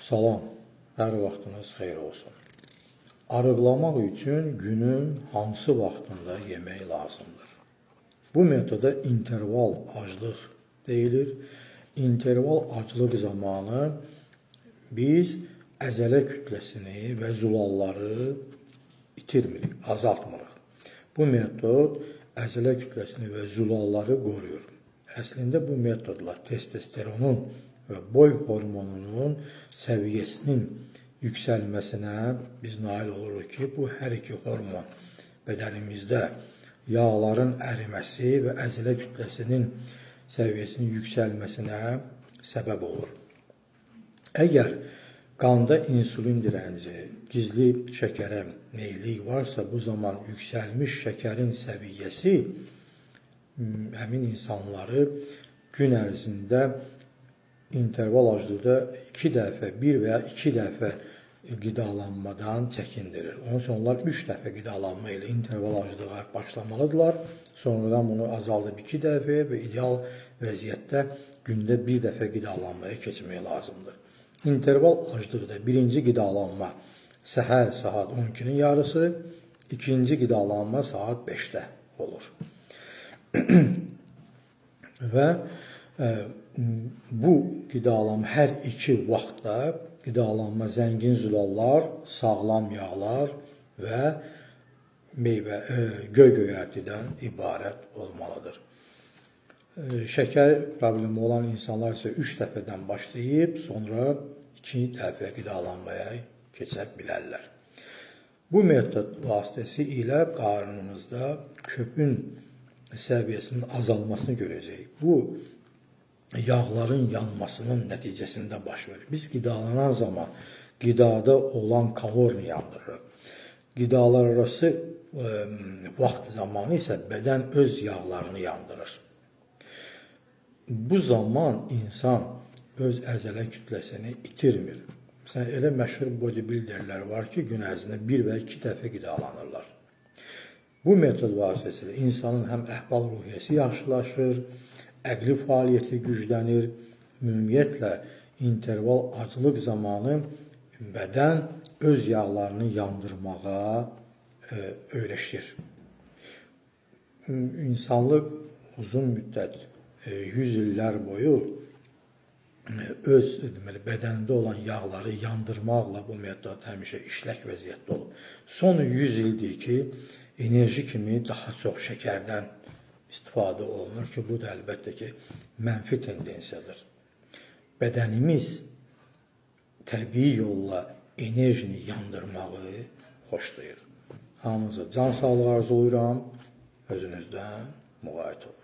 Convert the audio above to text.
Salam, hər vaxtınız xeyir olsun. Arıqlamaq üçün günün hansı vaxtında yemək lazımdır? Bu metoda interval aclıq deyilir. İnterval aclıq zamanı biz əzələ kütləsini və zulalları itirmirik, azaltmırıq. Bu metod əzələ kütləsini və zulalları qoruyur. Əslində bu metodla testosteronun və boy hormonunun səviyyəsinin yüksəlməsinə biz nail oluruq ki, bu hər iki hormon bədənimizdə yağların əriməsi və əzələ kütləsinin səviyyəsinin yüksəlməsinə səbəb olur. Əgər qanda insulin dirənci, gizli şəkərə meyillik varsa, bu zaman yüksəlmiş şəkərin səviyyəsi həmin insanları gün ərzində interval aclıqda 2 dəfə, 1 və ya 2 dəfə qidalanmadan çəkindirir. Onun üçün onlar 3 dəfə qidalanma ilə interval aclığa başlamalıdırlar. Sonradan bunu azaldıb 2 dəfə və ideal vəziyyətdə gündə 1 dəfə qidalanmaya keçmək lazımdır. İnterval aclıqda birinci qidalanma səhər saat 12-nin yarısı, ikinci qidalanma saat 5-də olur. Və bu qidalanma hər iki vaxtda qidalanma zəngin zulallar, sağlam yağlar və meyvə, göy-göyərtidən ibarət olmalıdır. Şəkər problemi olan insanlar isə 3 dəfədən başlayıb, sonra 2 dəfə qidalanmaya keçə bilərlər. Bu metod vasitəsilə qarnımızda köpün səviyyəsinin azalmasını görəcəyik. Bu, yağların yanmasının nəticəsində baş verir. Biz qidalanan zaman qidada olan kalorini yandırırıq. Qidalar arası vaxt zamanı isə bədən öz yağlarını yandırır. Bu zaman insan öz əzələ kütləsini itirmir. Məsələn, elə məşhur bodybuilderlər var ki, gün ərzində 1 və 2 dəfə qidalanırlar. Bu metod vasitəsilə insanın həm əhval-ruhiyyəsi yaxşılaşır, əqli fəaliyyəti güclənir, ümumiyyətlə interval aclıq zamanı bədən öz yağlarını yandırmağa öyrəşir. İnsanlıq uzun müddət, 100 illər boyu öz bədənində olan yağları yandırmaqla bu metod həmişə işlək vəziyyətdə olub. Son 100 ildir ki, enerji kimi daha çox şəkərdən istifadə olunur ki, bu da əlbəttə ki, mənfi tendensiyadır. Bədənimiz təbii yolla enerjini yandırmağı xoşlayır. Hamınıza can sağlığı arzulayıram, özünüzdən müğayət olun.